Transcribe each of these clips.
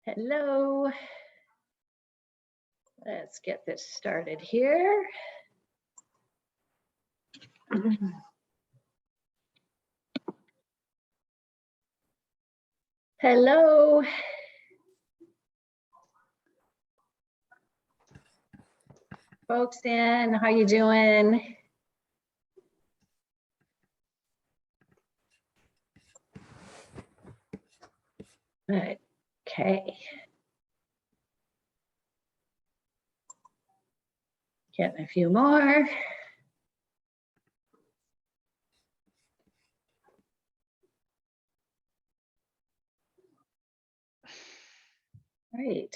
Hello. Let's get this started here. Hello. Folks in, how you doing? Okay. Getting a few more. Great.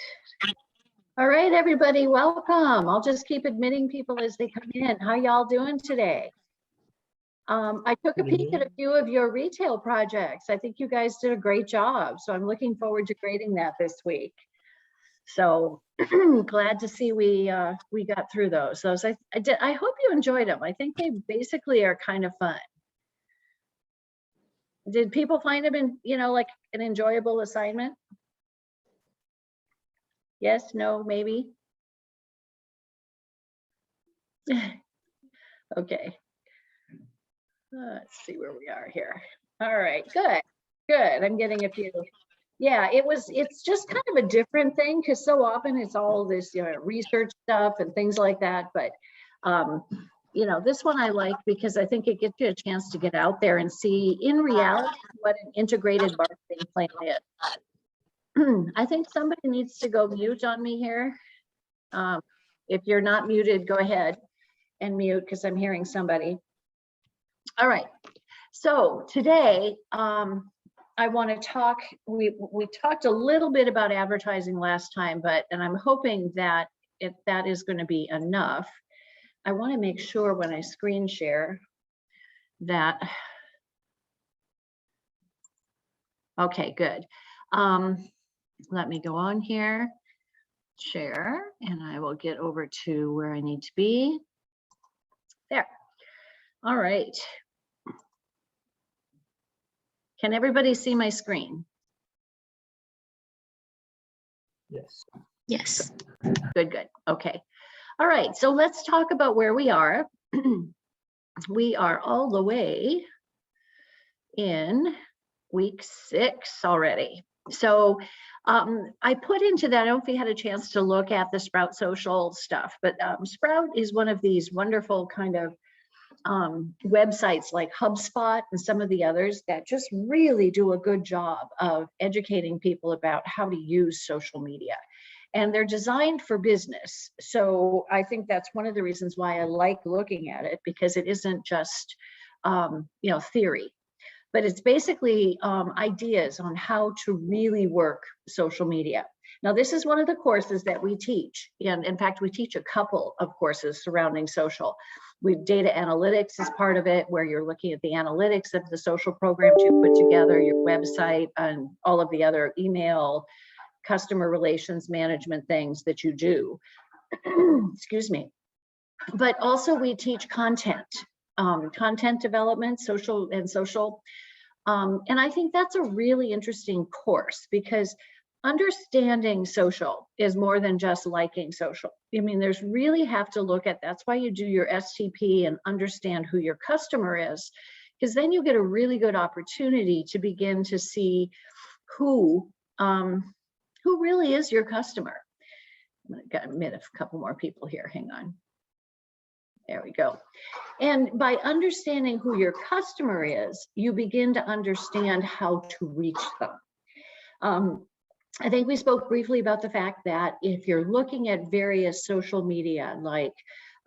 All right, everybody, welcome. I'll just keep admitting people as they come in. How y'all doing today? I took a peek at a few of your retail projects. I think you guys did a great job. So I'm looking forward to grading that this week. So glad to see we got through those. I hope you enjoyed them. I think they basically are kind of fun. Did people find them like an enjoyable assignment? Yes, no, maybe? Okay. Let's see where we are here. All right, good. I'm getting a few. Yeah, it's just kind of a different thing because so often it's all this research stuff and things like that. But this one I like because I think it gets you a chance to get out there and see in reality what an integrated marketing plan is. I think somebody needs to go mute on me here. If you're not muted, go ahead and mute because I'm hearing somebody. All right, so today I want to talk, we talked a little bit about advertising last time, and I'm hoping that that is going to be enough. I want to make sure when I screen share that, okay, good. Let me go on here, share, and I will get over to where I need to be. There. All right. Can everybody see my screen? Yes. Yes. Good. Okay. All right. So let's talk about where we are. We are all the way in week 6 already. So I put into that, I don't know if you had a chance to look at the Sprout Social stuff, but Sprout is one of these wonderful kind of websites like HubSpot and some of the others that just really do a good job of educating people about how to use social media. And they're designed for business. So I think that's one of the reasons why I like looking at it, because it isn't just theory, but it's basically ideas on how to really work social media. Now, this is one of the courses that we teach. And in fact, we teach a couple of courses surrounding social. Data analytics is part of it, where you're looking at the analytics of the social programs you put together, your website, and all of the other email, customer relations management things that you do. Excuse me. But also we teach content development, social. And I think that's a really interesting course, because understanding social is more than just liking social. I mean, there's really have to look at, that's why you do your STP and understand who your customer is, because then you get a really good opportunity to begin to see who really is your customer. I'm gonna admit a couple more people here, hang on. There we go. And by understanding who your customer is, you begin to understand how to reach them. I think we spoke briefly about the fact that if you're looking at various social media like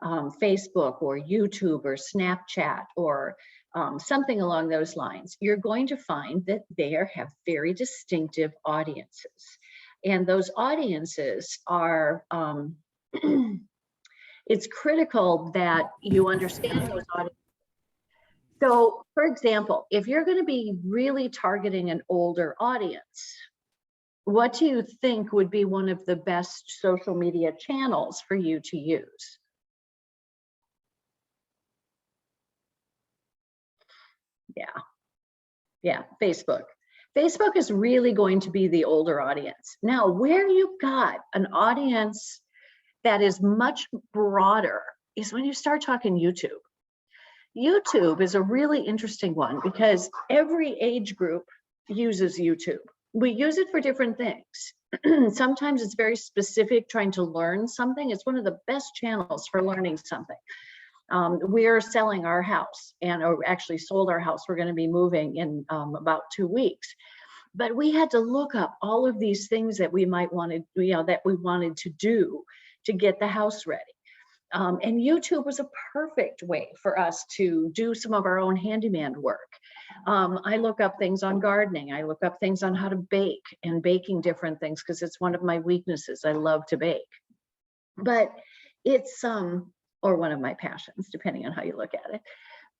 Facebook or YouTube or Snapchat or something along those lines, you're going to find that they have very distinctive audiences. And those audiences are, it's critical that you understand those audiences. So, for example, if you're going to be really targeting an older audience, what do you think would be one of the best social media channels for you to use? Yeah. Yeah, Facebook. Facebook is really going to be the older audience. Now, where you've got an audience that is much broader is when you start talking YouTube. YouTube is a really interesting one because every age group uses YouTube. We use it for different things. Sometimes it's very specific, trying to learn something. It's one of the best channels for learning something. We're selling our house or actually sold our house. We're going to be moving in about 2 weeks. But we had to look up all of these things that we might want to, that we wanted to do to get the house ready. And YouTube was a perfect way for us to do some of our own handyman work. I look up things on gardening. I look up things on how to bake and baking different things because it's one of my weaknesses. I love to bake. But it's or one of my passions, depending on how you look at it.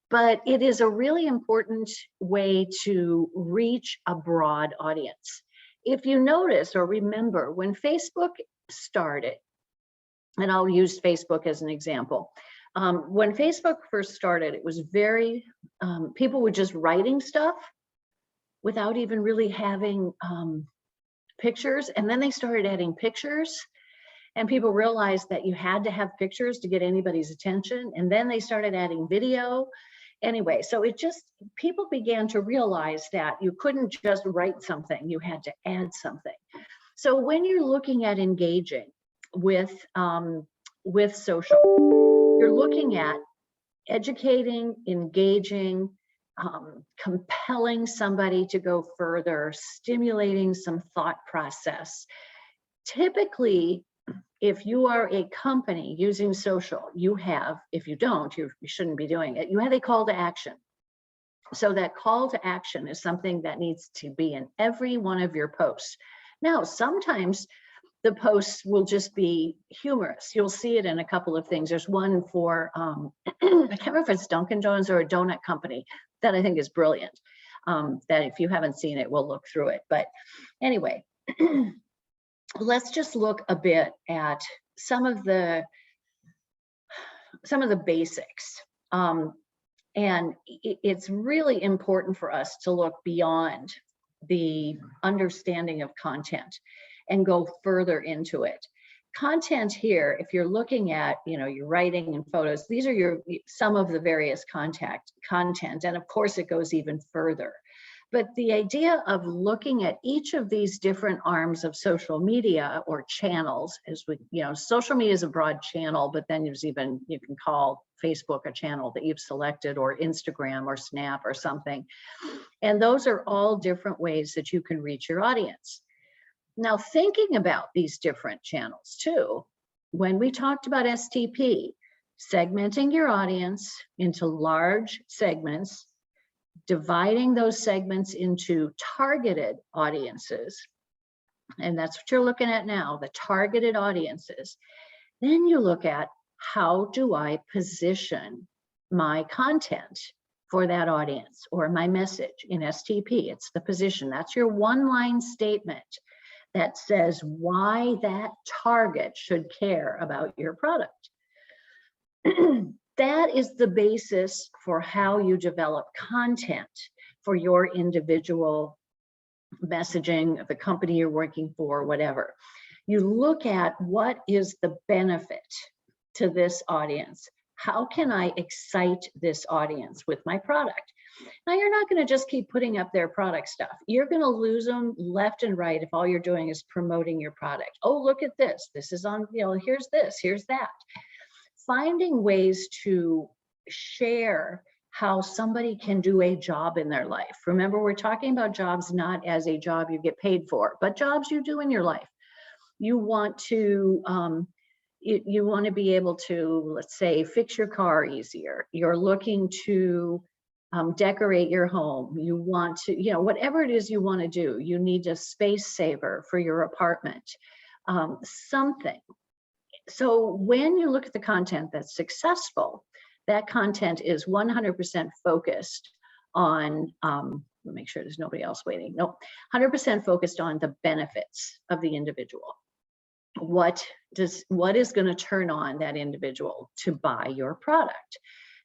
But it is a really important way to reach a broad audience. If you notice or remember, when Facebook started, and I'll use Facebook as an example. When Facebook first started, it was very, people were just writing stuff without even really having pictures. And then they started adding pictures. And people realized that you had to have pictures to get anybody's attention. And then they started adding video. Anyway, so people began to realize that you couldn't just write something, you had to add something. So when you're looking at engaging with social, you're looking at educating, engaging, compelling somebody to go further, stimulating some thought process. Typically, if you are a company using social, you have, if you don't, you shouldn't be doing it, you have a call to action. So that call to action is something that needs to be in every one of your posts. Now, sometimes the posts will just be humorous. You'll see it in a couple of things. There's one for, I can't remember if it's Dunkin' Donuts or a donut company that I think is brilliant. That if you haven't seen it, we'll look through it. But anyway, let's just look a bit at some of the basics. And it's really important for us to look beyond the understanding of content and go further into it. Content here, if you're looking at, your writing and photos, these are some of the various content. And of course it goes even further. But the idea of looking at each of these different arms of social media or channels, social media is a broad channel, but then you can call Facebook a channel that you've selected, or Instagram or Snap or something. And those are all different ways that you can reach your audience. Now, thinking about these different channels too, when we talked about STP, segmenting your audience into large segments, dividing those segments into targeted audiences, and that's what you're looking at now, the targeted audiences. Then you look at, how do I position my content for that audience or my message in STP? It's the position. That's your one-line statement that says why that target should care about your product. That is the basis for how you develop content for your individual messaging, the company you're working for, whatever. You look at, what is the benefit to this audience? How can I excite this audience with my product? Now, you're not going to just keep putting up their product stuff. You're going to lose them left and right if all you're doing is promoting your product. Oh, look at this. This is on, here's this, here's that. Finding ways to share how somebody can do a job in their life. Remember, we're talking about jobs not as a job you get paid for, but jobs you do in your life. You want to you want to be able to, let's say, fix your car easier. You're looking to decorate your home. You want to, whatever it is you want to do. You need a space saver for your apartment, something. So when you look at the content that's successful, that content is 100% focused on, let me make sure there's nobody else waiting. Nope, 100% focused on the benefits of the individual. What is going to turn on that individual to buy your product?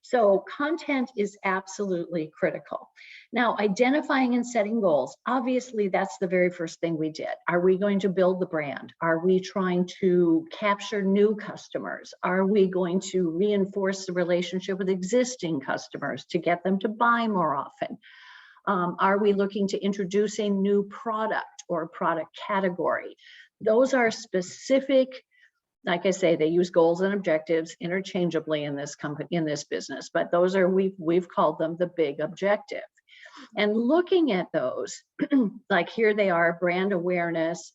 So content is absolutely critical. Now, identifying and setting goals, obviously that's the very first thing we did. Are we going to build the brand? Are we trying to capture new customers? Are we going to reinforce the relationship with existing customers to get them to buy more often? Are we looking to introduce a new product or product category? Those are specific. Like I say, they use goals and objectives interchangeably in this company, in this business, but those are, we've called them the big objective. And looking at those, like here they are, brand awareness.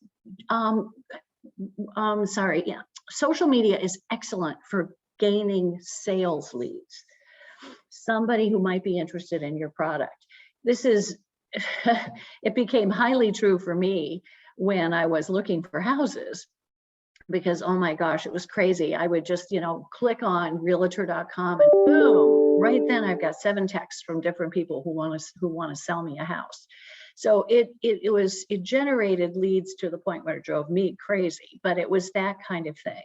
Social media is excellent for gaining sales leads. Somebody who might be interested in your product. This is, it became highly true for me when I was looking for houses. Because, oh my gosh, it was crazy. I would just, click on realtor.com and boom, right then I've got 7 texts from different people who want to sell me a house. So it generated leads to the point where it drove me crazy, but it was that kind of thing.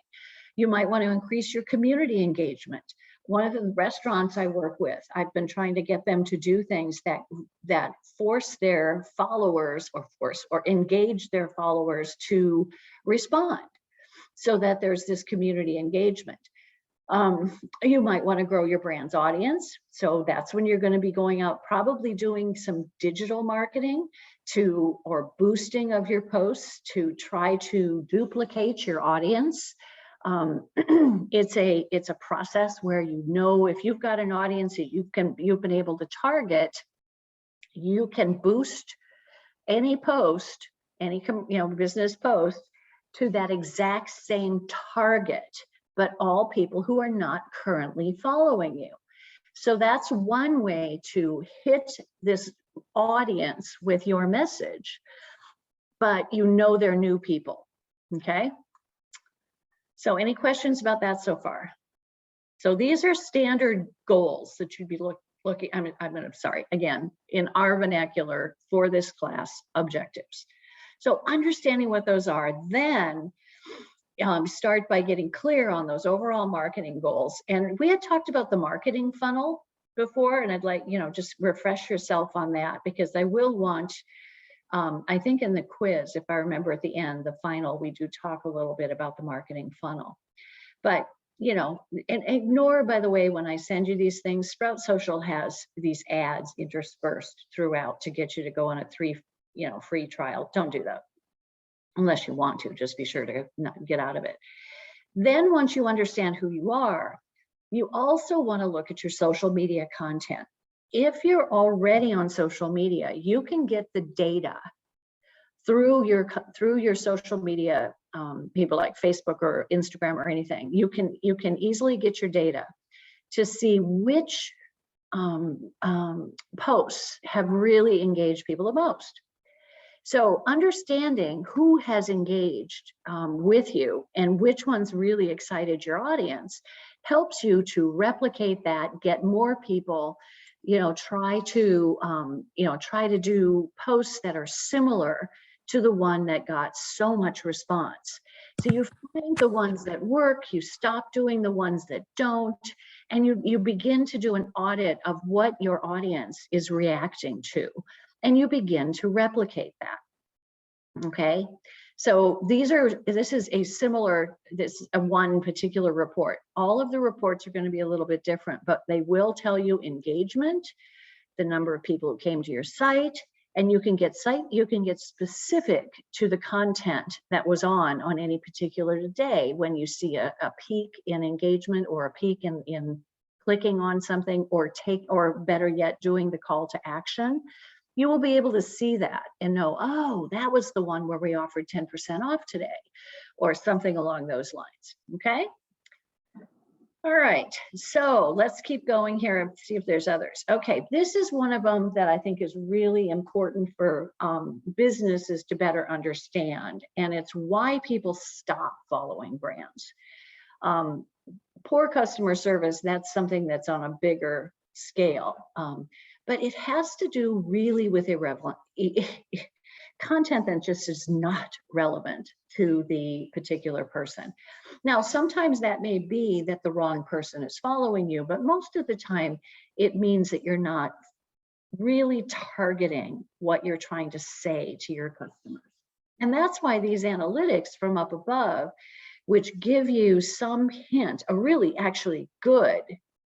You might want to increase your community engagement. One of the restaurants I work with, I've been trying to get them to do things that force their followers or engage their followers to respond, so that there's this community engagement. You might want to grow your brand's audience. So that's when you're going to be going out, probably doing some digital marketing or boosting of your posts to try to duplicate your audience. It's a process where, if you've got an audience that you've been able to target, you can boost any post, any business post, to that exact same target, but all people who are not currently following you. So that's one way to hit this audience with your message, but they're new people, okay? So any questions about that so far? So these are standard goals that you'd be looking, again, in our vernacular for this class, objectives. So understanding what those are, then start by getting clear on those overall marketing goals. And we had talked about the marketing funnel before, and I'd like, just refresh yourself on that, because I will want, I think in the quiz, if I remember at the end, the final, we do talk a little bit about the marketing funnel. But, and ignore, by the way, when I send you these things, Sprout Social has these ads interspersed throughout to get you to go on a free trial. Don't do that unless you want to. Just be sure to not get out of it. Then once you understand who you are, you also want to look at your social media content. If you're already on social media, you can get the data through your social media, people like Facebook or Instagram or anything. You can easily get your data to see which posts have really engaged people the most. So understanding who has engaged with you and which ones really excited your audience helps you to replicate that, get more people, try to do posts that are similar to the one that got so much response. So you find the ones that work, you stop doing the ones that don't, and you begin to do an audit of what your audience is reacting to, and you begin to replicate that. Okay, so this is one particular report. All of the reports are going to be a little bit different, but they will tell you engagement, the number of people who came to your site, and you can get specific to the content that was on any particular day. When you see a peak in engagement or a peak in clicking on something, or better yet, doing the call to action, you will be able to see that and know, oh, that was the one where we offered 10% off today, or something along those lines. Okay. All right, so let's keep going here and see if there's others. Okay, this is one of them that I think is really important for businesses to better understand, and it's why people stop following brands. Poor customer service, that's something that's on a bigger scale, but it has to do really with content that just is not relevant to the particular person. Now, sometimes that may be that the wrong person is following you, but most of the time it means that you're not really targeting what you're trying to say to your customers. And that's why these analytics from up above, which give you some hint, a really actually good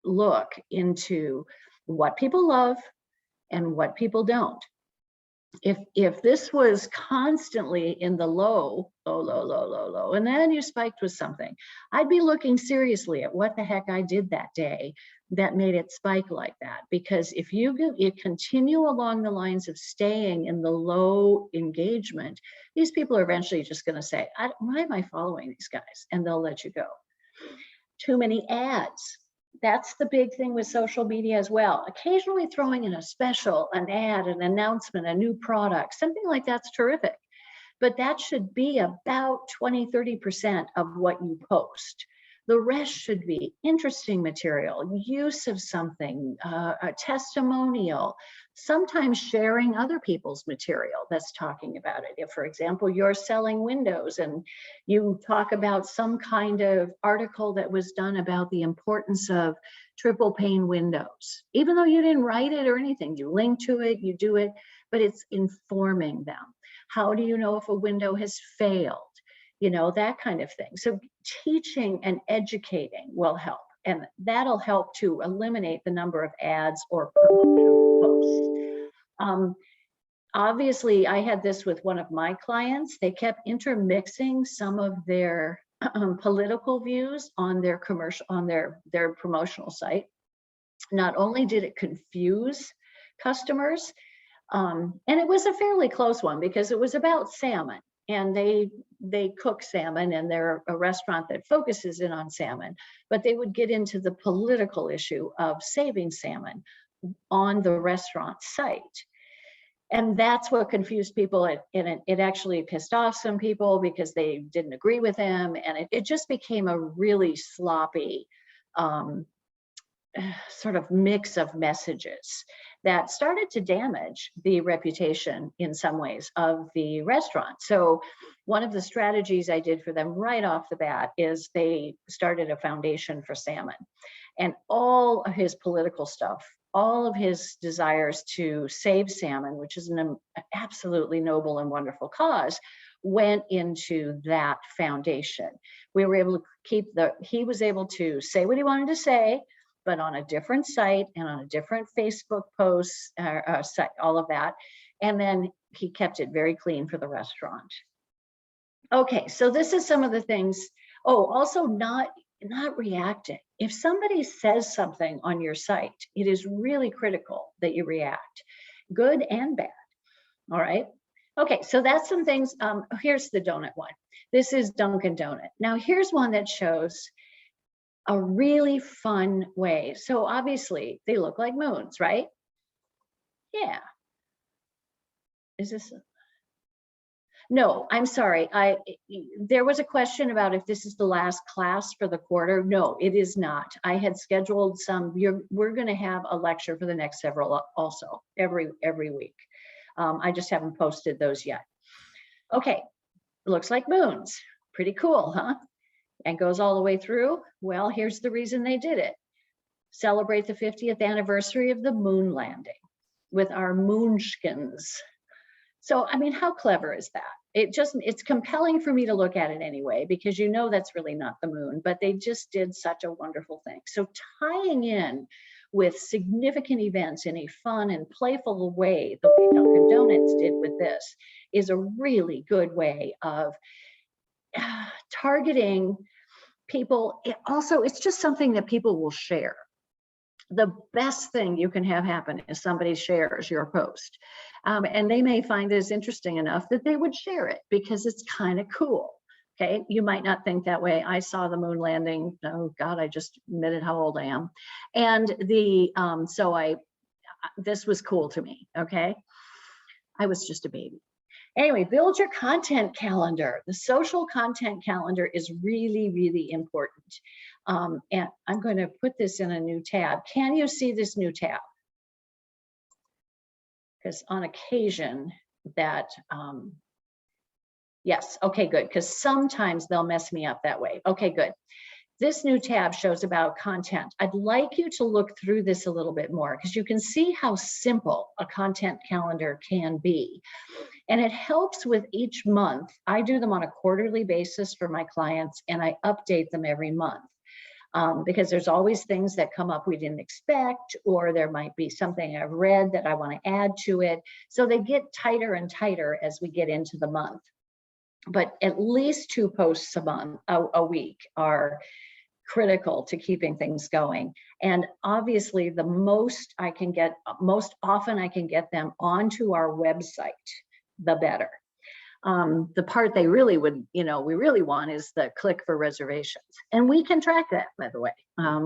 look into what people love and what people don't. If this was constantly in the low, and then you spiked with something, I'd be looking seriously at what the heck I did that day that made it spike like that. Because if you continue along the lines of staying in the low engagement, these people are eventually just going to say, why am I following these guys? And they'll let you go. Too many ads. That's the big thing with social media as well. Occasionally throwing in a special, an ad, an announcement, a new product, something like that's terrific. But that should be about 20–30% of what you post. The rest should be interesting material, use of something, a testimonial, sometimes sharing other people's material that's talking about it. If, for example, you're selling windows and you talk about some kind of article that was done about the importance of triple pane windows, even though you didn't write it or anything, you link to it, you do it, but it's informing them. How do you know if a window has failed? You know, that kind of thing. So teaching and educating will help, and that'll help to eliminate the number of ads or promotional posts. Obviously, I had this with one of my clients. They kept intermixing some of their political views on their commercial, on their promotional site. Not only did it confuse customers, and it was a fairly close one because it was about salmon. And they cook salmon, and they're a restaurant that focuses in on salmon, but they would get into the political issue of saving salmon on the restaurant site. And that's what confused people, and it actually pissed off some people because they didn't agree with him, and it just became a really sloppy sort of mix of messages that started to damage the reputation in some ways of the restaurant. So one of the strategies I did for them right off the bat is they started a foundation for salmon, and all of his political stuff, all of his desires to save salmon, which is an absolutely noble and wonderful cause, went into that foundation. We were able to keep he was able to say what he wanted to say, but on a different site and on a different Facebook post, site, all of that. And then he kept it very clean for the restaurant. Okay, so this is some of the things. Oh, also not reacting. If somebody says something on your site, it is really critical that you react, good and bad. All right. Okay, so that's some things. Here's the donut one. This is Dunkin' Donut. Now here's one that shows a really fun way. So obviously they look like moons, right? Yeah. Is this? No, I'm sorry. There was a question about if this is the last class for the quarter. No, it is not. I had scheduled some. We're going to have a lecture for the next several also every week. I just haven't posted those yet. Okay, looks like moons. Pretty cool, huh? And goes all the way through. Well, here's the reason they did it. Celebrate the 50th anniversary of the moon landing with our moonskins. So, I mean, how clever is that? It's compelling for me to look at it anyway, because you know that's really not the moon, but they just did such a wonderful thing. So tying in with significant events in a fun and playful way, the way Dunkin' Donuts did with this, is a really good way of targeting people. It's just something that people will share. The best thing you can have happen is somebody shares your post. And they may find this interesting enough that they would share it because it's kind of cool. Okay, you might not think that way. I saw the moon landing. Oh God, I just admitted how old I am. And this was cool to me, okay? I was just a baby. Anyway, build your content calendar. The social content calendar is really, really important. And I'm going to put this in a new tab. Can you see this new tab? Because on occasion, that, yes, okay, good, because sometimes they'll mess me up that way. Okay, good. This new tab shows about content. I'd like you to look through this a little bit more because you can see how simple a content calendar can be. And it helps with each month. I do them on a quarterly basis for my clients, and I update them every month. Because there's always things that come up we didn't expect, or there might be something I've read that I want to add to it. So they get tighter and tighter as we get into the month. But at least 2 posts a week are critical to keeping things going. And obviously the most often I can get them onto our website, the better. The part they really would, we really want is the click for reservations. And we can track that, by the way.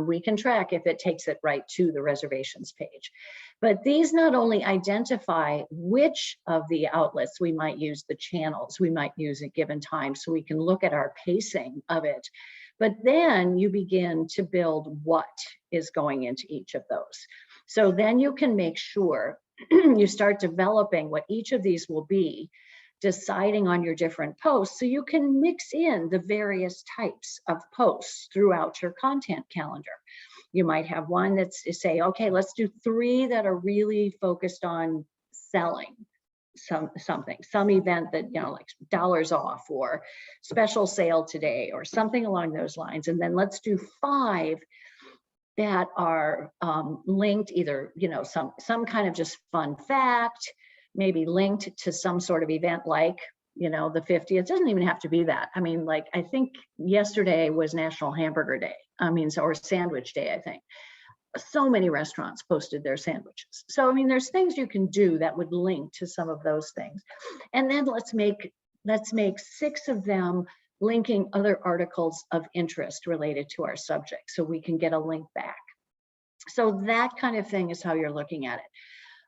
We can track if it takes it right to the reservations page. But these not only identify which of the outlets we might use, the channels we might use at given time, so we can look at our pacing of it, but then you begin to build what is going into each of those. So then you can make sure you start developing what each of these will be, deciding on your different posts, so you can mix in the various types of posts throughout your content calendar. You might have one that's say, okay, let's do 3 that are really focused on selling something, some event that, like dollars off or special sale today or something along those lines. And then let's do 5 that are linked either, some kind of just fun fact, maybe linked to some sort of event like, the 50th. It doesn't even have to be that. I mean, like, I think yesterday was National Hamburger Day. Or Sandwich Day, I think. So many restaurants posted their sandwiches. So, there's things you can do that would link to some of those things. And then let's make 6 of them linking other articles of interest related to our subject, so we can get a link back. So that kind of thing is how you're looking at it.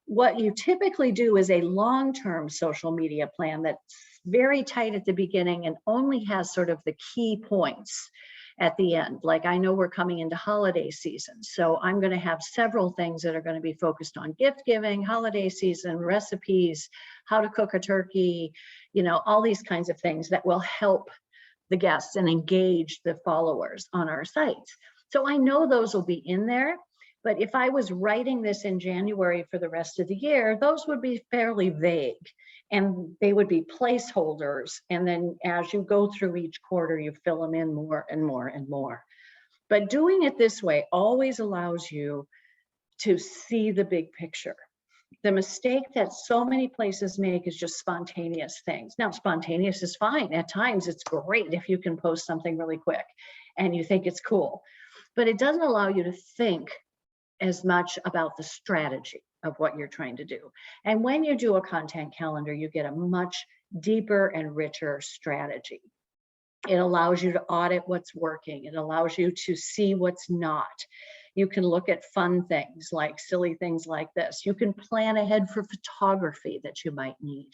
What you typically do is a long-term social media plan that's very tight at the beginning and only has sort of the key points at the end. Like, I know we're coming into holiday season, so I'm going to have several things that are going to be focused on gift giving, holiday season, recipes, how to cook a turkey, all these kinds of things that will help the guests and engage the followers on our sites. So I know those will be in there. But if I was writing this in January for the rest of the year, those would be fairly vague, and they would be placeholders. And then as you go through each quarter, you fill them in more and more and more. But doing it this way always allows you to see the big picture. The mistake that so many places make is just spontaneous things. Now, spontaneous is fine. At times, it's great if you can post something really quick and you think it's cool. But it doesn't allow you to think as much about the strategy of what you're trying to do. And when you do a content calendar, you get a much deeper and richer strategy. It allows you to audit what's working. It allows you to see what's not. You can look at fun things, like silly things like this. You can plan ahead for photography that you might need,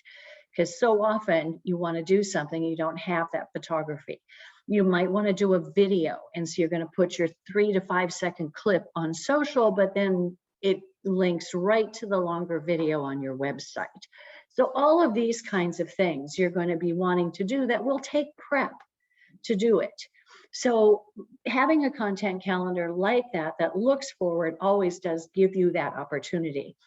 because so often you want to do something, you don't have that photography. You might want to do a video, and so you're going to put your 3 to 5 second clip on social, but then it links right to the longer video on your website. So all of these kinds of things you're going to be wanting to do that will take prep to do it. So having a content calendar like that looks forward always does give you that opportunity.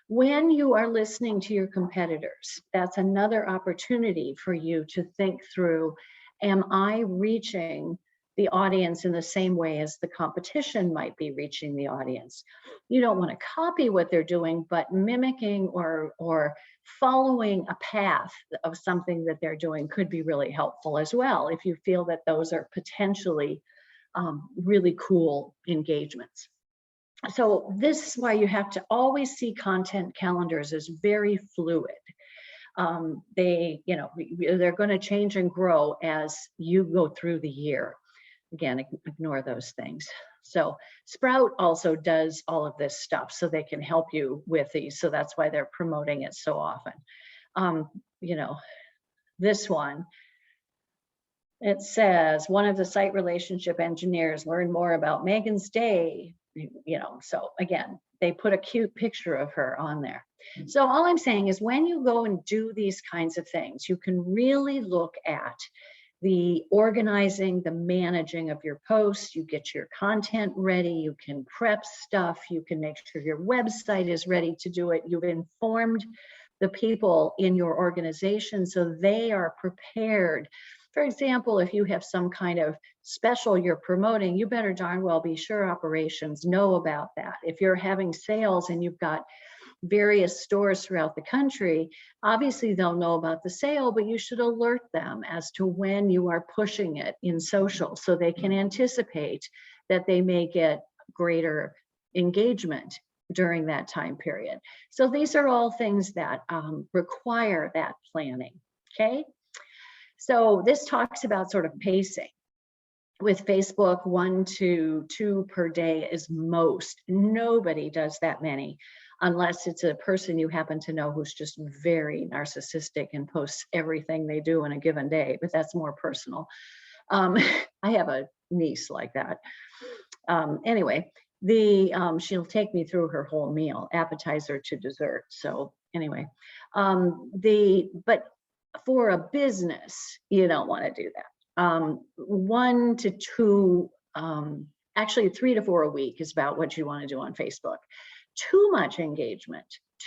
When you are listening to your competitors, that's another opportunity for you to think through, am I reaching the audience in the same way as the competition might be reaching the audience? You don't want to copy what they're doing, but mimicking or following a path of something that they're doing could be really helpful as well, if you feel that those are potentially really cool engagements. So this is why you have to always see content calendars as very fluid. They're going to change and grow as you go through the year. Again, ignore those things. So Sprout also does all of this stuff, so they can help you with these. So that's why they're promoting it so often. This one, it says, one of the site relationship engineers learned more about Megan's Day. So again, they put a cute picture of her on there. So all I'm saying is when you go and do these kinds of things, you can really look at the organizing, the managing of your posts. You get your content ready, you can prep stuff, you can make sure your website is ready to do it. You've informed the people in your organization so they are prepared. For example, if you have some kind of special you're promoting, you better darn well be sure operations know about that. If you're having sales and you've got various stores throughout the country, obviously they'll know about the sale, but you should alert them as to when you are pushing it in social so they can anticipate that they may get greater engagement during that time period. So these are all things that require that planning, okay? So this talks about sort of pacing. With Facebook, 1 to 2 per day is most. Nobody does that many unless it's a person you happen to know who's just very narcissistic and posts everything they do in a given day, but that's more personal. I have a niece like that. Anyway, she'll take me through her whole meal, appetizer to dessert. So anyway, but for a business, you don't want to do that. 1 to 2, actually 3 to 4 a week is about what you want to do on Facebook. Too much engagement,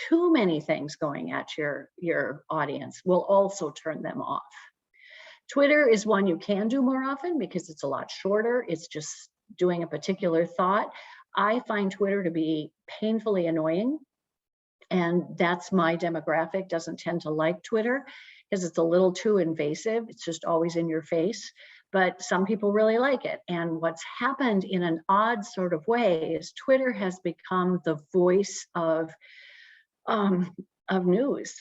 too many things going at your audience will also turn them off. Twitter is one you can do more often because it's a lot shorter. It's just doing a particular thought. I find Twitter to be painfully annoying, and that's my demographic, doesn't tend to like Twitter because it's a little too invasive. It's just always in your face. But some people really like it. And what's happened in an odd sort of way is Twitter has become the voice of news.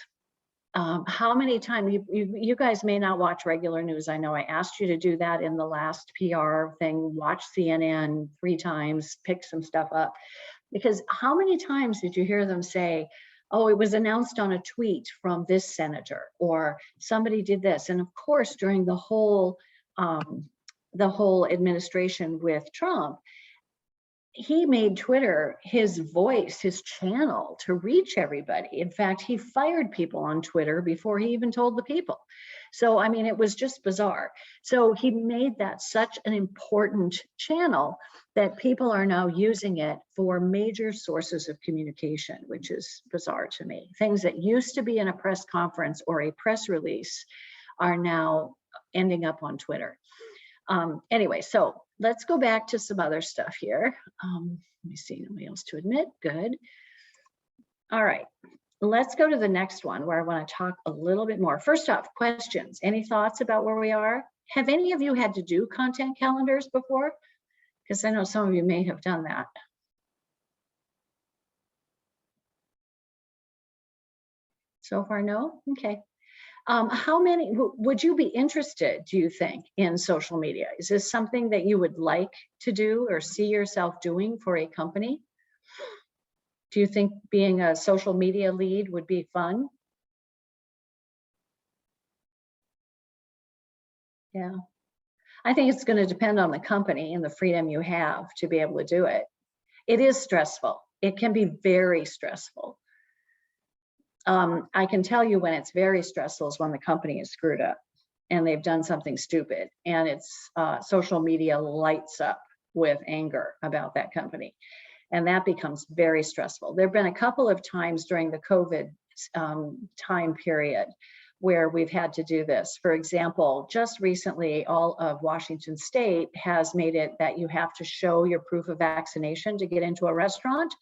How many times, you guys may not watch regular news. I know I asked you to do that in the last PR thing, watch CNN 3 times, pick some stuff up. Because how many times did you hear them say, oh, it was announced on a tweet from this senator, or somebody did this. And of course, during the whole administration with Trump, he made Twitter his voice, his channel to reach everybody. In fact, he fired people on Twitter before he even told the people. So, I mean, it was just bizarre. So he made that such an important channel that people are now using it for major sources of communication, which is bizarre to me. Things that used to be in a press conference or a press release are now ending up on Twitter. Anyway, so let's go back to some other stuff here. Let me see, nobody else to admit, good. All right, let's go to the next one where I want to talk a little bit more. First off, questions, any thoughts about where we are? Have any of you had to do content calendars before? Because I know some of you may have done that. So far, no? Okay. How many would you be interested, do you think, in social media? Is this something that you would like to do or see yourself doing for a company? Do you think being a social media lead would be fun? Yeah. I think it's going to depend on the company and the freedom you have to be able to do it. It is stressful. It can be very stressful. I can tell you when it's very stressful is when the company is screwed up and they've done something stupid, and it's social media lights up with anger about that company, and that becomes very stressful. There have been a couple of times during the COVID time period where we've had to do this. For example, just recently, all of Washington State has made it that you have to show your proof of vaccination to get into a restaurant.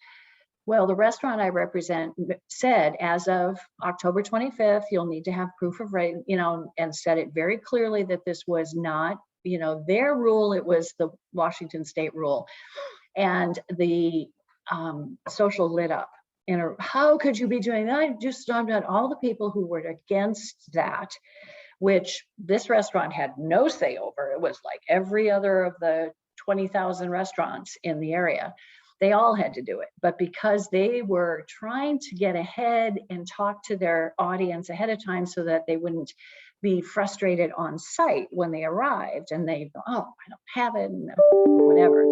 Well, the restaurant I represent said as of October 25th, you'll need to have proof of, and said it very clearly that this was not, their rule, it was the Washington State rule. And the social lit up. And how could you be doing that? I just stormed out all the people who were against that, which this restaurant had no say over. It was like every other of the 20,000 restaurants in the area. They all had to do it, but because they were trying to get ahead and talk to their audience ahead of time so that they wouldn't be frustrated on site when they arrived and they go, oh, I don't have it, and whatever.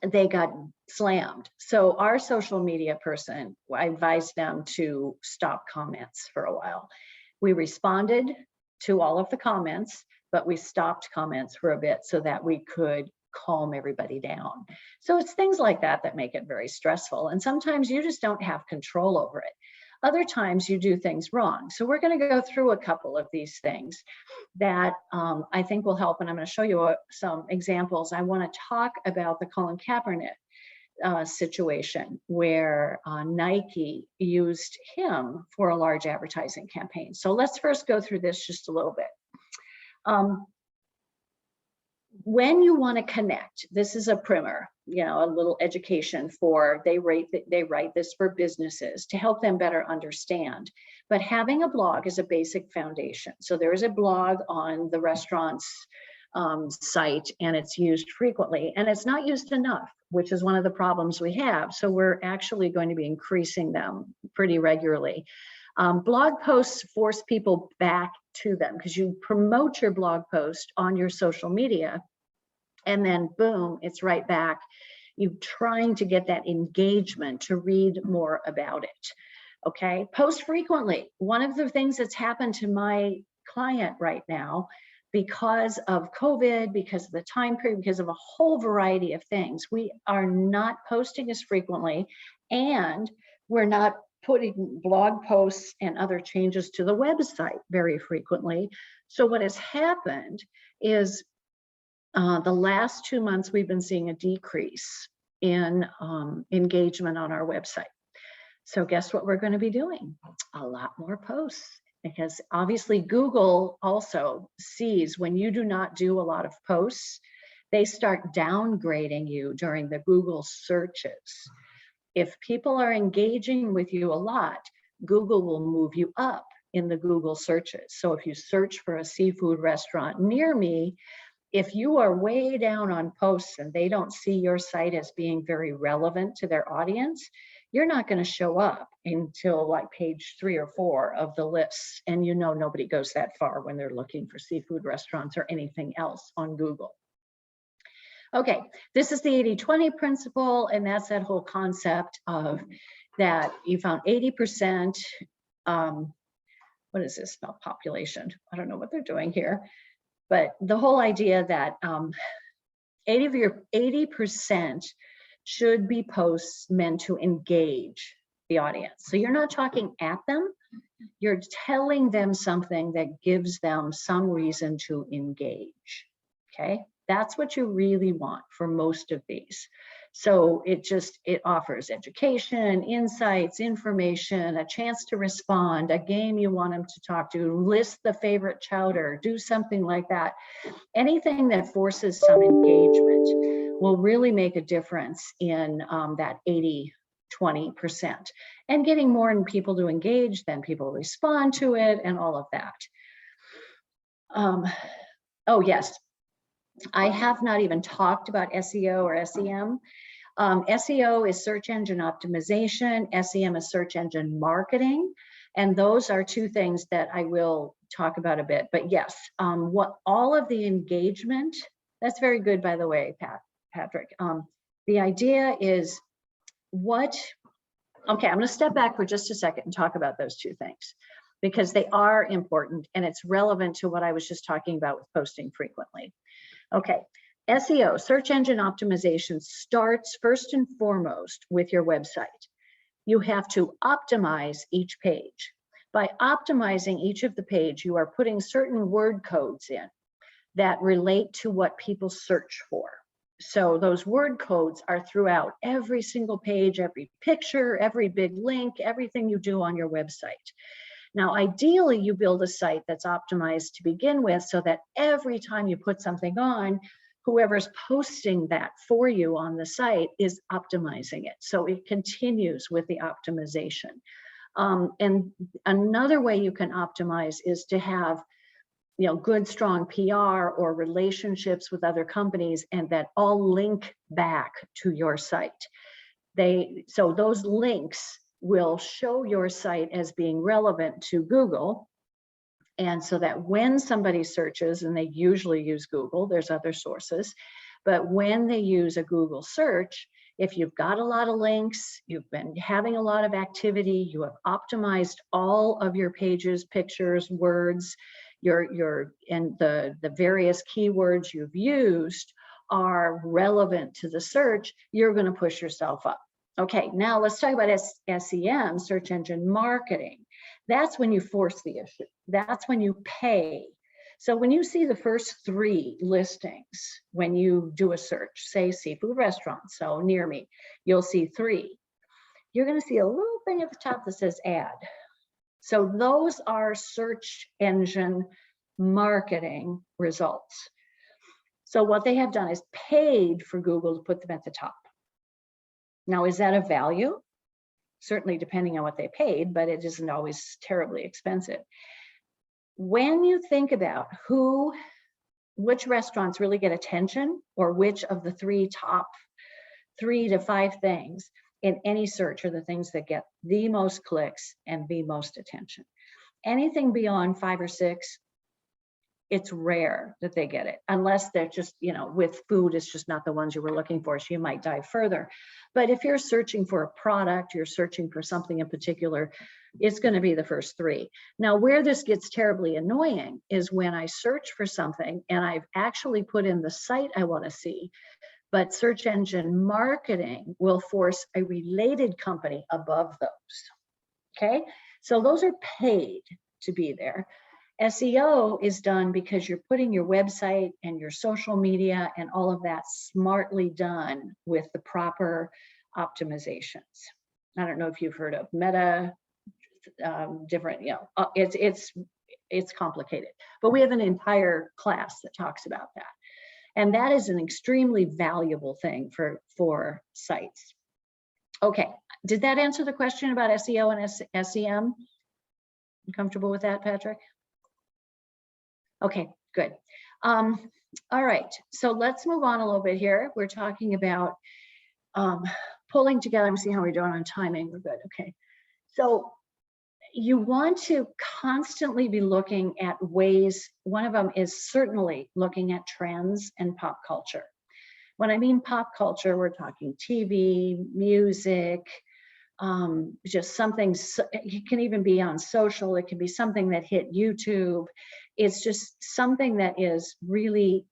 they got slammed. So our social media person, I advised them to stop comments for a while. We responded to all of the comments, but we stopped comments for a bit so that we could calm everybody down. So it's things like that that make it very stressful. And sometimes you just don't have control over it. Other times you do things wrong. So we're going to go through a couple of these things that I think will help. And I'm going to show you some examples. I want to talk about the Colin Kaepernick situation where Nike used him for a large advertising campaign. So let's first go through this just a little bit. When you want to connect, this is a primer, you know, a little education for, they write this for businesses to help them better understand. But having a blog is a basic foundation. So there is a blog on the restaurant's site, and it's used frequently, and it's not used enough, which is one of the problems we have. So we're actually going to be increasing them pretty regularly. Blog posts force people back to them because you promote your blog post on your social media, and then boom, it's right back. You're trying to get that engagement to read more about it. Okay, post frequently. One of the things that's happened to my client right now, because of COVID, because of the time period, because of a whole variety of things, we are not posting as frequently, and we're not putting blog posts and other changes to the website very frequently. So what has happened is the last 2 months, we've been seeing a decrease in engagement on our website. So guess what we're going to be doing? A lot more posts, because obviously Google also sees when you do not do a lot of posts, they start downgrading you during the Google searches. If people are engaging with you a lot, Google will move you up in the Google searches. So if you search for a seafood restaurant near me, if you are way down on posts and they don't see your site as being very relevant to their audience, you're not going to show up until like page 3 or 4 of the lists. And you know nobody goes that far when they're looking for seafood restaurants or anything else on Google. Okay, this is the 80-20 principle, and that's that whole concept of that you found 80%, what is this about population? I don't know what they're doing here, but the whole idea that 80% should be posts meant to engage the audience. So you're not talking at them, you're telling them something that gives them some reason to engage, okay? That's what you really want for most of these. So it offers education, insights, information, a chance to respond, a game you want them to talk to, list the favorite chowder, do something like that. Anything that forces some engagement will really make a difference in that 80-20%. And getting more people to engage, then people respond to it and all of that. Oh yes. I have not even talked about SEO or SEM. SEO is search engine optimization. SEM is search engine marketing. And those are two things that I will talk about a bit. But yes, what all of the engagement, that's very good, by the way, Patrick. The idea is okay, I'm going to step back for just a second and talk about those two things, because they are important and it's relevant to what I was just talking about with posting frequently. Okay, SEO, search engine optimization, starts first and foremost with your website. You have to optimize each page. By optimizing each of the page, you are putting certain word codes in that relate to what people search for. So those word codes are throughout every single page, every picture, every big link, everything you do on your website. Now, ideally, you build a site that's optimized to begin with so that every time you put something on, whoever's posting that for you on the site is optimizing it. So it continues with the optimization. And another way you can optimize is to have, you know, good, strong PR or relationships with other companies, and that all link back to your site. So those links will show your site as being relevant to Google. And so that when somebody searches, and they usually use Google, there's other sources, But when they use a Google search, if you've got a lot of links, you've been having a lot of activity, you have optimized all of your pages, pictures, words, and the various keywords you've used are relevant to the search, you're going to push yourself up. Okay, now let's talk about SEM, search engine marketing. That's when you force the issue. That's when you pay. So when you see the first 3 listings, when you do a search, say seafood restaurant, so near me, you'll see 3. You're going to see a little thing at the top that says ad. So those are search engine marketing results. So what they have done is paid for Google to put them at the top. Now, is that a value? Certainly depending on what they paid, but it isn't always terribly expensive. When you think about which restaurants really get attention, or which of the top 3 to 5 things in any search are the things that get the most clicks and the most attention. Anything beyond 5 or 6, it's rare that they get it, unless they're just, with food, it's just not the ones you were looking for, so you might dive further. But if you're searching for a product, you're searching for something in particular, it's going to be the first 3. Now, where this gets terribly annoying is when I search for something and I've actually put in the site I want to see, but search engine marketing will force a related company above those. Okay, so those are paid to be there. SEO is done because you're putting your website and your social media and all of that smartly done with the proper optimizations. I don't know if you've heard of Meta, different, it's complicated, but we have an entire class that talks about that. And that is an extremely valuable thing for sites. Okay, did that answer the question about SEO and SEM? You comfortable with that, Patrick? Okay, good. All right, so let's move on a little bit here. We're talking about pulling together. Let me see how we're doing on timing. We're good, okay. So you want to constantly be looking at ways. One of them is certainly looking at trends and pop culture. When I mean pop culture, we're talking TV, music, just something, it can even be on social, it can be something that hit YouTube. It's just something that is really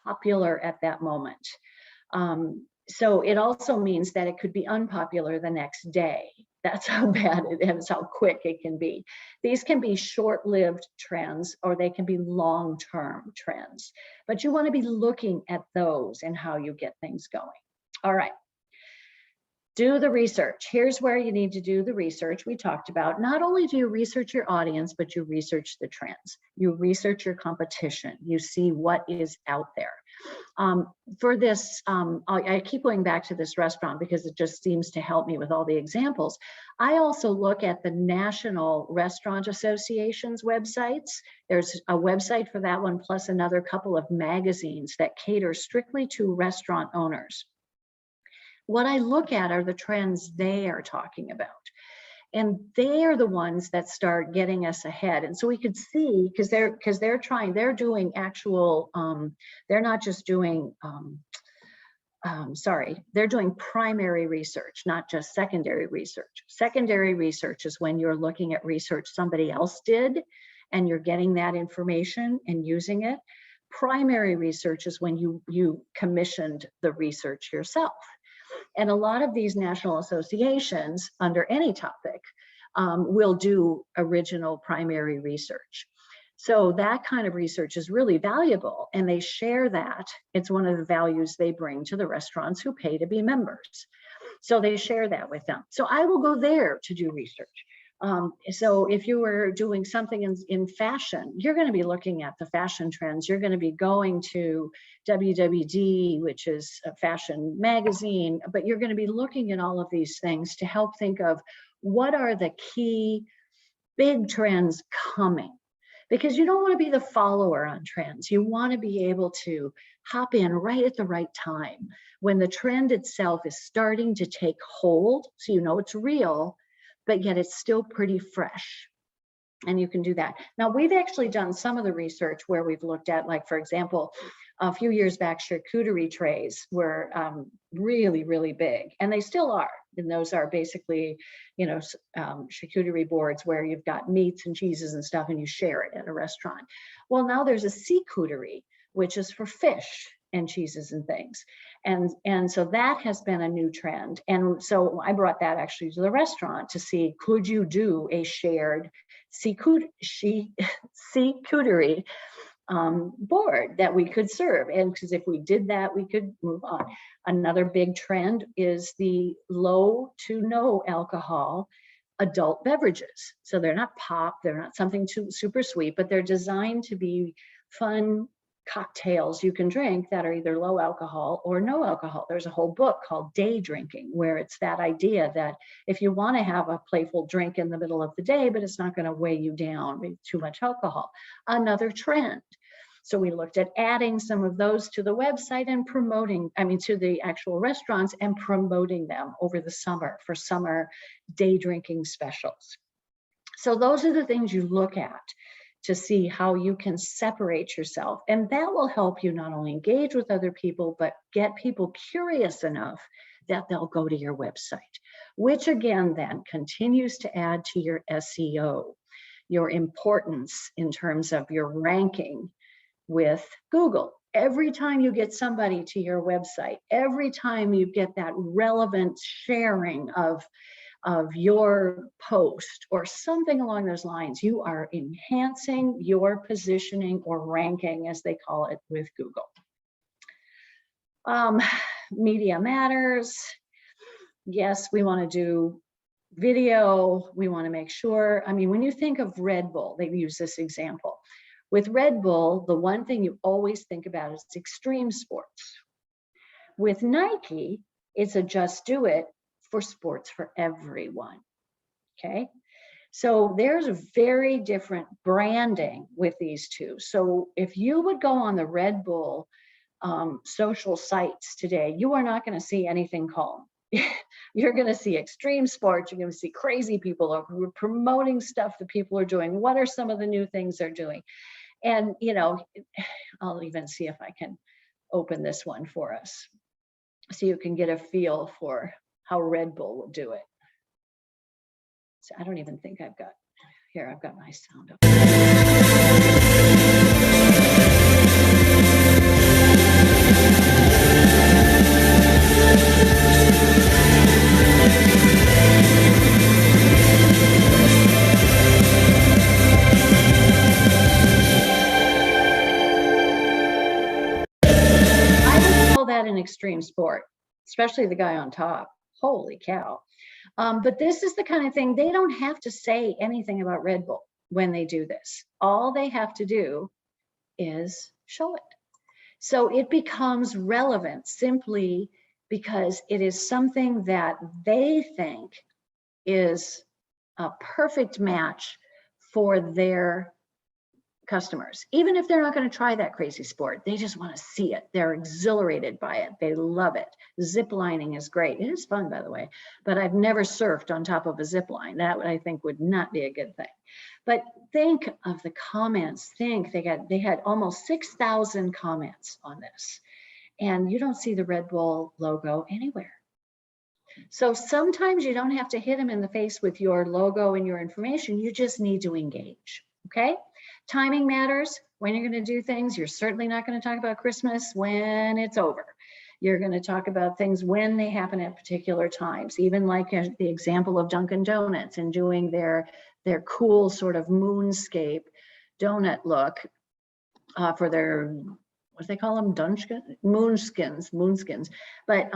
popular at that moment. So it also means that it could be unpopular the next day. That's how bad it is, how quick it can be. These can be short-lived trends, or they can be long-term trends. But you want to be looking at those and how you get things going. All right. Do the research. Here's where you need to do the research we talked about. Not only do you research your audience, but you research the trends. You research your competition. You see what is out there. For this, I keep going back to this restaurant because it just seems to help me with all the examples. I also look at the National Restaurant Association's websites. There's a website for that one, plus another couple of magazines that cater strictly to restaurant owners. What I look at are the trends they are talking about. And they are the ones that start getting us ahead. And so we could see, because they're doing actual, they're not just doing, they're doing primary research, not just secondary research. Secondary research is when you're looking at research somebody else did and you're getting that information and using it. Primary research is when you commissioned the research yourself. And a lot of these national associations under any topic will do original primary research. So that kind of research is really valuable, and they share that. It's one of the values they bring to the restaurants who pay to be members. So they share that with them. So I will go there to do research. So if you were doing something in fashion, you're going to be looking at the fashion trends. You're going to be going to WWD, which is a fashion magazine, but you're going to be looking at all of these things to help think of what are the key big trends coming. Because you don't want to be the follower on trends. You want to be able to hop in right at the right time when the trend itself is starting to take hold, so you know it's real, but yet it's still pretty fresh. And you can do that. Now, we've actually done some of the research where we've looked at, like, for example, A few years back, charcuterie trays were really, really big, and they still are. And those are basically, you know, charcuterie boards where you've got meats and cheeses and stuff, and you share it at a restaurant. Well, now there's a seacouterie, which is for fish and cheeses and things. And so that has been a new trend. And so I brought that actually to the restaurant to see, could you do a shared seacouterie board that we could serve? And because if we did that, we could move on. Another big trend is the low to no alcohol adult beverages. So they're not pop, they're not something too super sweet, but they're designed to be fun cocktails you can drink that are either low alcohol or no alcohol. There's a whole book called Day Drinking, where it's that idea that if you want to have a playful drink in the middle of the day, but it's not going to weigh you down with too much alcohol. Another trend. So we looked at adding some of those to the website and promoting, to the actual restaurants and promoting them over the summer for summer day drinking specials. So those are the things you look at to see how you can separate yourself. And that will help you not only engage with other people, but get people curious enough that they'll go to your website, which again, then continues to add to your SEO, your importance in terms of your ranking with Google. Every time you get somebody to your website, every time you get that relevant sharing of your post or something along those lines, you are enhancing your positioning or ranking, as they call it, with Google. Media matters. Yes, we want to do video. We want to make sure, when you think of Red Bull, they use this example. With Red Bull, the one thing you always think about is extreme sports. With Nike, it's a just do it for sports for everyone, okay? So there's a very different branding with these two. So if you would go on the Red Bull social sites today, you are not gonna see anything calm. You're gonna see extreme sports, you're gonna see crazy people promoting stuff that people are doing. What are some of the new things they're doing? And, I'll even see if I can open this one for us so you can get a feel for how Red Bull will do it. So I don't even think I've got my sound up. I would call that an extreme sport, especially the guy on top. Holy cow. But this is the kind of thing, they don't have to say anything about Red Bull when they do this. All they have to do is show it. So it becomes relevant simply because it is something that they think is a perfect match for their customers. Even if they're not going to try that crazy sport, they just want to see it. They're exhilarated by it. They love it. Zip lining is great. It is fun, by the way, but I've never surfed on top of a zip line. That I think would not be a good thing. But think of the comments. They had almost 6,000 comments on this, and you don't see the Red Bull logo anywhere. So sometimes you don't have to hit them in the face with your logo and your information. You just need to engage. Okay? Timing matters when you're going to do things. You're certainly not going to talk about Christmas when it's over. You're going to talk about things when they happen at particular times, even like the example of Dunkin' Donuts and doing their cool sort of moonscape donut look for their, what do they call them? Moonskins, but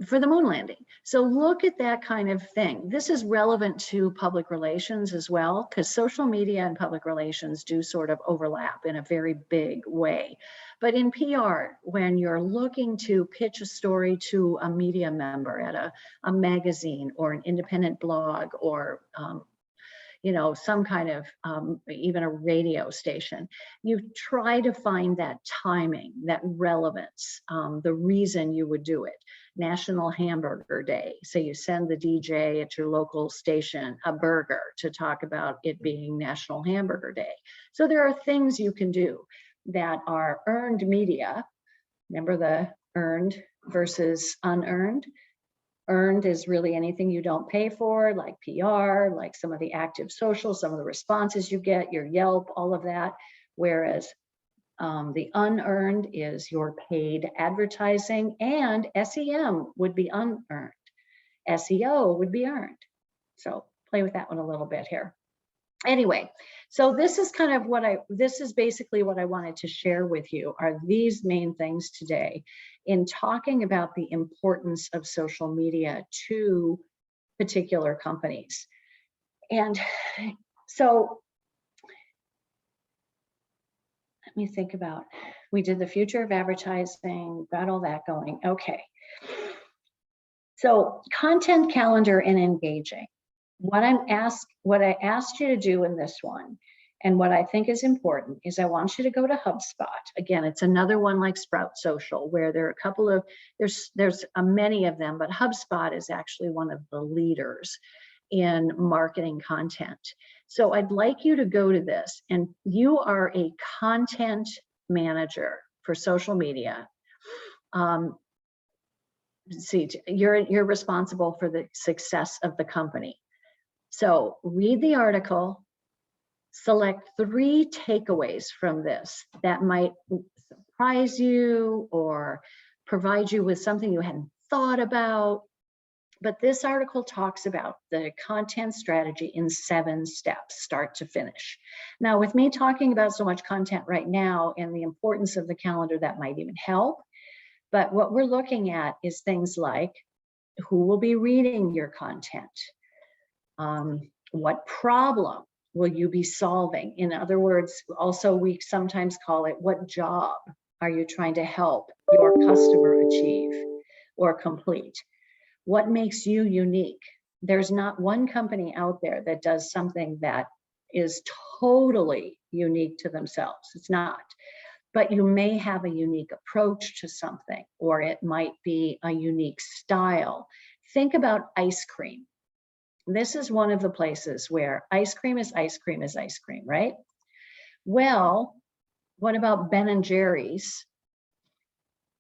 for the moon landing. So look at that kind of thing. This is relevant to public relations as well, because social media and public relations do sort of overlap in a very big way. But in PR, when you're looking to pitch a story to a media member at a magazine or an independent blog or some kind of even a radio station, you try to find that timing, that relevance, the reason you would do it. National Hamburger Day. So you send the DJ at your local station a burger to talk about it being National Hamburger Day. So there are things you can do that are earned media Remember the earned versus unearned? Earned is really anything you don't pay for, like PR, like some of the active social, some of the responses you get, your Yelp, all of that. Whereas the unearned is your paid advertising, and SEM would be unearned. SEO would be earned. So play with that one a little bit here. Anyway, so this is kind of this is basically what I wanted to share with you, are these main things today in talking about the importance of social media to particular companies. And so let me think about, we did the future of advertising, got all that going. Okay. So content calendar and engaging. What I asked you to do in this one, and what I think is important, is I want you to go to HubSpot. Again, it's another one like Sprout Social, where there are a couple of, there's many of them, but HubSpot is actually one of the leaders in marketing content. So I'd like you to go to this, and you are a content manager for social media. See, you're responsible for the success of the company. So read the article, select 3 takeaways from this that might surprise you or provide you with something you hadn't thought about. But this article talks about the content strategy in 7 steps, start to finish. Now, with me talking about so much content right now and the importance of the calendar, that might even help. But what we're looking at is things like, who will be reading your content? What problem will you be solving? In other words, also we sometimes call it, what job are you trying to help your customer achieve or complete? What makes you unique? There's not one company out there that does something that is totally unique to themselves. It's not. But you may have a unique approach to something, or it might be a unique style. Think about ice cream. This is one of the places where ice cream is ice cream is ice cream, right? Well, what about Ben & Jerry's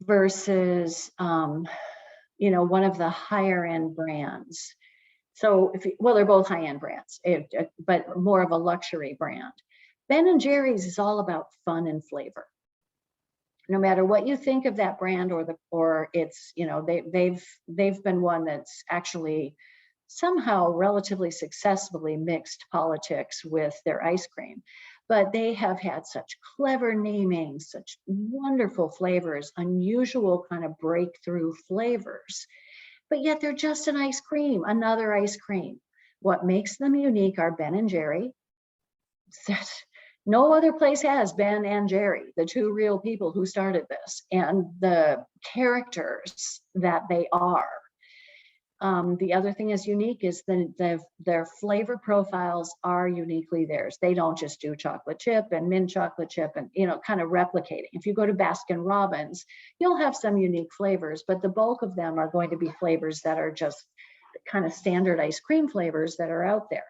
versus, one of the higher end brands? So, well, they're both high end brands, but more of a luxury brand. Ben & Jerry's is all about fun and flavor. No matter what you think of that brand, or it's, they've been one that's actually somehow relatively successfully mixed politics with their ice cream, but they have had such clever naming, such wonderful flavors, unusual kind of breakthrough flavors, but yet they're just an ice cream, another ice cream. What makes them unique are Ben & Jerry. No other place has Ben and Jerry, the 2 real people who started this, and the characters that they are. The other thing is unique is their flavor profiles are uniquely theirs. They don't just do chocolate chip and mint chocolate chip and, kind of replicating. If you go to Baskin Robbins, you'll have some unique flavors, but the bulk of them are going to be flavors that are just kind of standard ice cream flavors that are out there.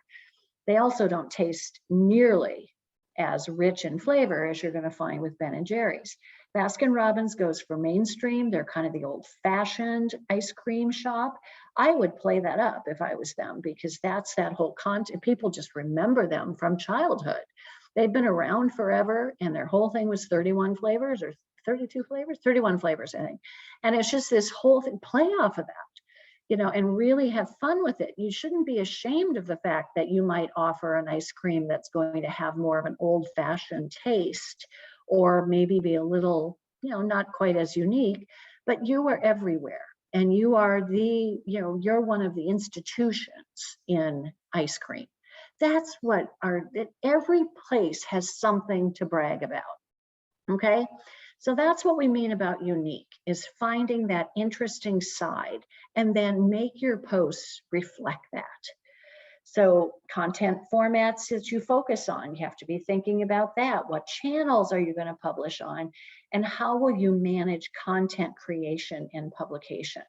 They also don't taste nearly as rich in flavor as you're going to find with Ben & Jerry's. Baskin Robbins goes for mainstream. They're kind of the old-fashioned ice cream shop. I would play that up if I was them, because that's that whole content. People just remember them from childhood. They've been around forever, and their whole thing was 31 flavors or 32 flavors, 31 flavors, I think. And it's just this whole thing, play off of that. And really have fun with it. You shouldn't be ashamed of the fact that you might offer an ice cream that's going to have more of an old-fashioned taste, or maybe be a little, not quite as unique, but you are everywhere. And you are you're one of the institutions in ice cream. That's that every place has something to brag about. Okay. So that's what we mean about unique, is finding that interesting side and then make your posts reflect that. So content formats that you focus on, you have to be thinking about that. What channels are you going to publish on? And how will you manage content creation and publication?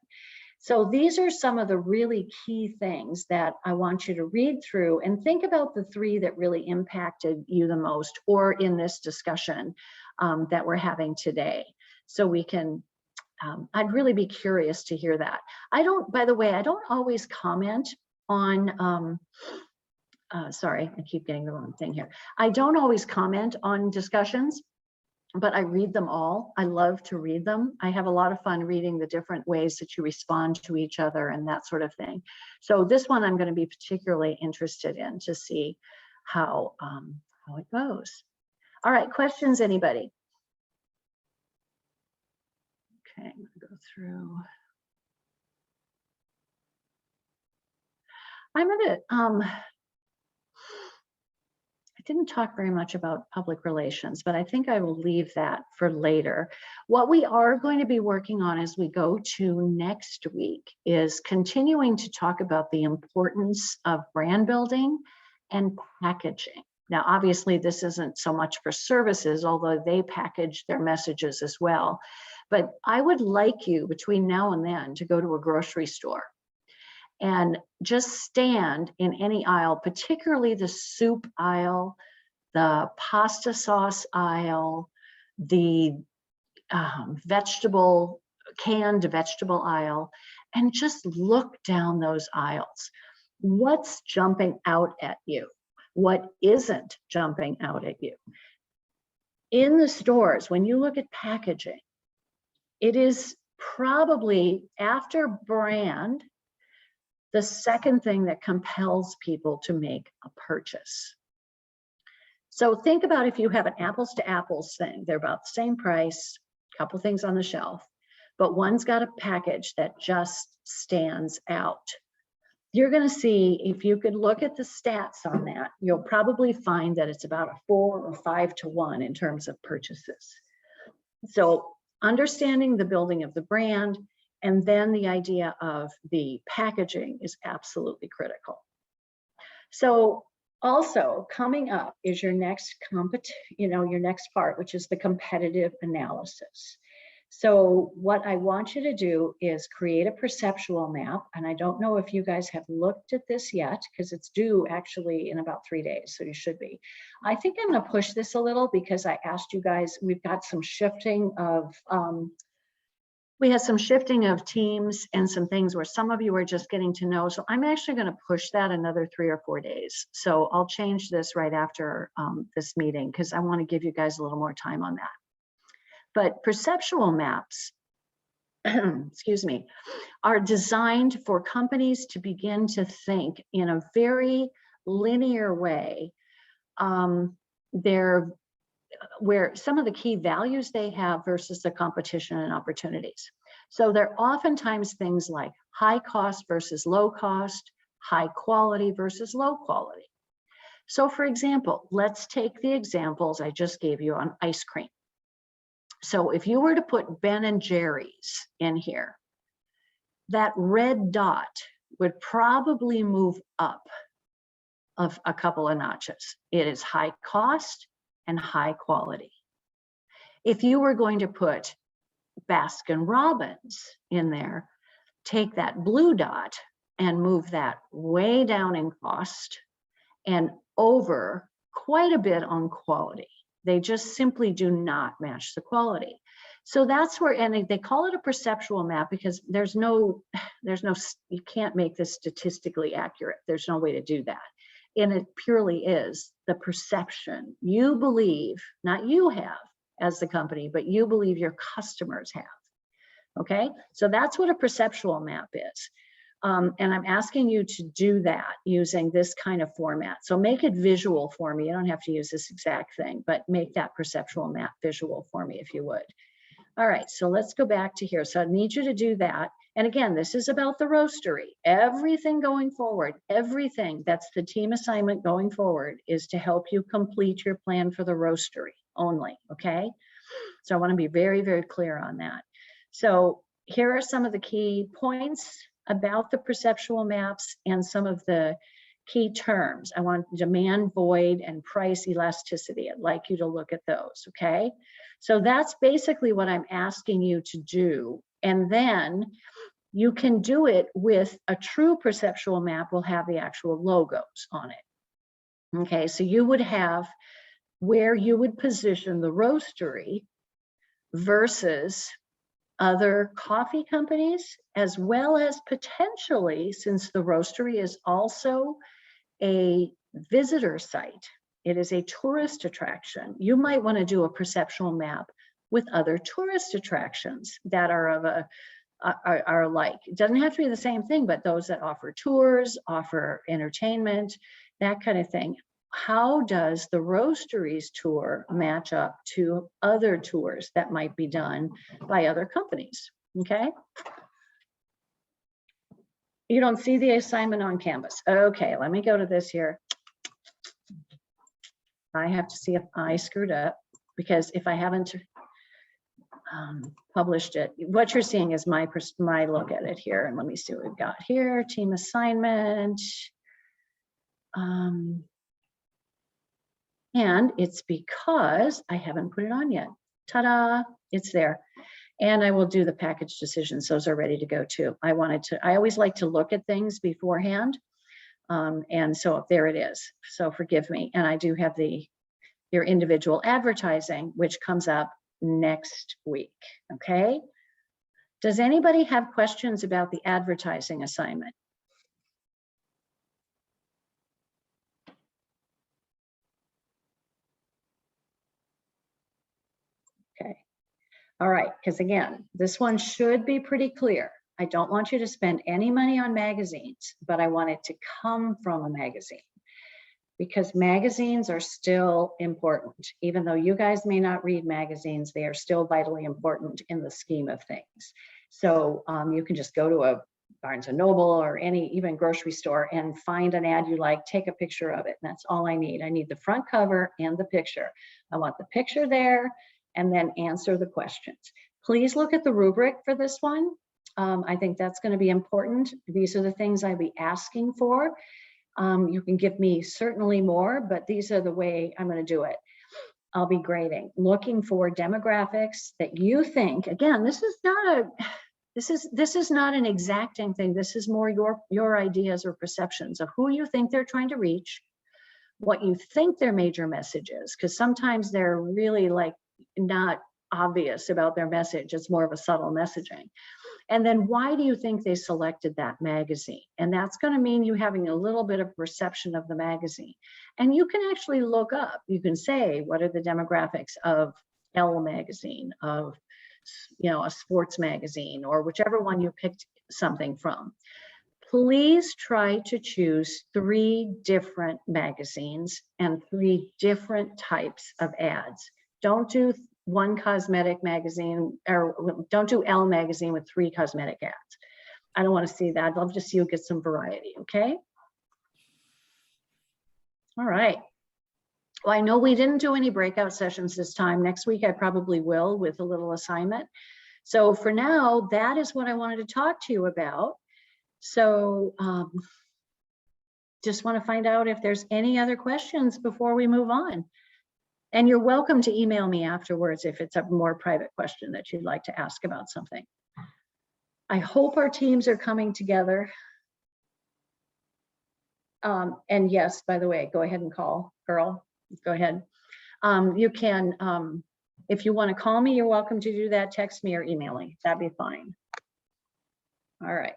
So these are some of the really key things that I want you to read through and think about, the 3 that really impacted you the most, or in this discussion that we're having today. so we can, I'd really be curious to hear that. By the way, I don't always comment on, sorry, I keep getting the wrong thing here. I don't always comment on discussions, but I read them all. I love to read them. I have a lot of fun reading the different ways that you respond to each other and that sort of thing. So this one I'm going to be particularly interested in to see how it goes. All right, questions, anybody? Okay, I'm going to go through. I'm going to, I didn't talk very much about public relations, but I think I will leave that for later. What we are going to be working on as we go to next week is continuing to talk about the importance of brand building and packaging. Now, obviously, this isn't so much for services, although they package their messages as well. But I would like you between now and then to go to a grocery store and just stand in any aisle, particularly the soup aisle, the pasta sauce aisle, the canned vegetable aisle, and just look down those aisles. What's jumping out at you? What isn't jumping out at you? In the stores, when you look at packaging, it is probably, after brand, the second thing that compels people to make a purchase. So think about if you have an apples to apples thing, they're about the same price, a couple things on the shelf, but one's got a package that just stands out. You're going to see, if you could look at the stats on that, you'll probably find that it's about a 4 or 5 to 1 in terms of purchases. So understanding the building of the brand, and then the idea of the packaging is absolutely critical. So also coming up is your next your next part, which is the competitive analysis. So what I want you to do is create a perceptual map. And I don't know if you guys have looked at this yet, because it's due actually in about 3 days. So you should be. I think I'm going to push this a little because I asked you guys, we've got some shifting of, we had some shifting of teams and some things where some of you are just getting to know. So I'm actually going to push that another 3 or 4 days. So I'll change this right after this meeting, because I want to give you guys a little more time on that. But perceptual maps, excuse me, are designed for companies to begin to think in a very linear way. Where some of the key values they have versus the competition and opportunities. So they're oftentimes things like high cost versus low cost, high quality versus low quality. So for example, let's take the examples I just gave you on ice cream. So if you were to put Ben & Jerry's in here, that red dot would probably move up of a couple of notches. It is high cost and high quality. If you were going to put Baskin Robbins in there, take that blue dot and move that way down in cost and over quite a bit on quality. They just simply do not match the quality. So that's where, and they call it a perceptual map because you can't make this statistically accurate. There's no way to do that. And it purely is the perception you believe, not you have as the company, but you believe your customers have. Okay, so that's what a perceptual map is. And I'm asking you to do that using this kind of format. So make it visual for me. You don't have to use this exact thing, but make that perceptual map visual for me if you would. All right, so let's go back to here. So I need you to do that. And again, this is about the roastery. Everything going forward, everything that's the team assignment going forward is to help you complete your plan for the roastery only, okay? So I want to be very, very clear on that. So here are some of the key points about the perceptual maps and some of the key terms. I want demand void and price elasticity. I'd like you to look at those, okay? So that's basically what I'm asking you to do. And then you can do it with a true perceptual map will have the actual logos on it. Okay, so you would have where you would position the roastery versus other coffee companies, as well as potentially, since the roastery is also a visitor site, it is a tourist attraction, you might want to do a perceptual map with other tourist attractions that are of a are alike. It doesn't have to be the same thing, but those that offer tours, offer entertainment, that kind of thing. How does the roastery's tour match up to other tours that might be done by other companies? Okay. You don't see the assignment on Canvas. Okay, let me go to this here. I have to see if I screwed up, because if I haven't published it, what you're seeing is my look at it here. And let me see what we've got here. Team assignment. And it's because I haven't put it on yet. Ta-da, it's there. And I will do the package decisions. Those are ready to go too. I always like to look at things beforehand. And so there it is. So forgive me. And I do have your individual advertising, which comes up next week. Okay. Does anybody have questions about the advertising assignment? Okay. All right. Because again, this one should be pretty clear. I don't want you to spend any money on magazines, but I want it to come from a magazine, because magazines are still important. Even though you guys may not read magazines, they are still vitally important in the scheme of things. So you can just go to a Barnes & Noble or even grocery store and find an ad you like, take a picture of it. And that's all I need. I need the front cover and the picture. I want the picture there, and then answer the questions. Please look at the rubric for this one. I think that's going to be important. These are the things I'd be asking for. You can give me certainly more, but these are the way I'm going to do it. I'll be grading, looking for demographics that you think, again, this is not an exacting thing. This is more your ideas or perceptions of who you think they're trying to reach, what you think their major message is, because sometimes they're really like not obvious about their message. It's more of a subtle messaging. And then why do you think they selected that magazine? And that's going to mean you having a little bit of perception of the magazine. And you can actually look up, you can say, what are the demographics of Elle magazine, of a sports magazine, or whichever one you picked something from. Please try to choose 3 different magazines and 3 different types of ads. Don't do one cosmetic magazine, or don't do Elle magazine with 3 cosmetic ads. I don't want to see that. I'd love to see you get some variety, okay? All right. Well, I know we didn't do any breakout sessions this time. Next week I probably will, with a little assignment. So for now, that is what I wanted to talk to you about. So just want to find out if there's any other questions before we move on. And you're welcome to email me afterwards if it's a more private question that you'd like to ask about something. I hope our teams are coming together. And yes, by the way, go ahead and call, girl, go ahead. You can, if you want to call me, you're welcome to do that. Text me or email me, that'd be fine. All right.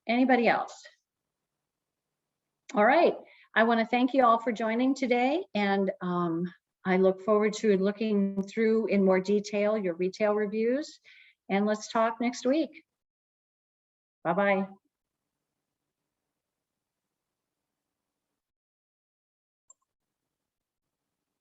Anybody else? All right. I want to thank you all for joining today, and I look forward to looking through in more detail your retail reviews, and let's talk next week. Bye-bye.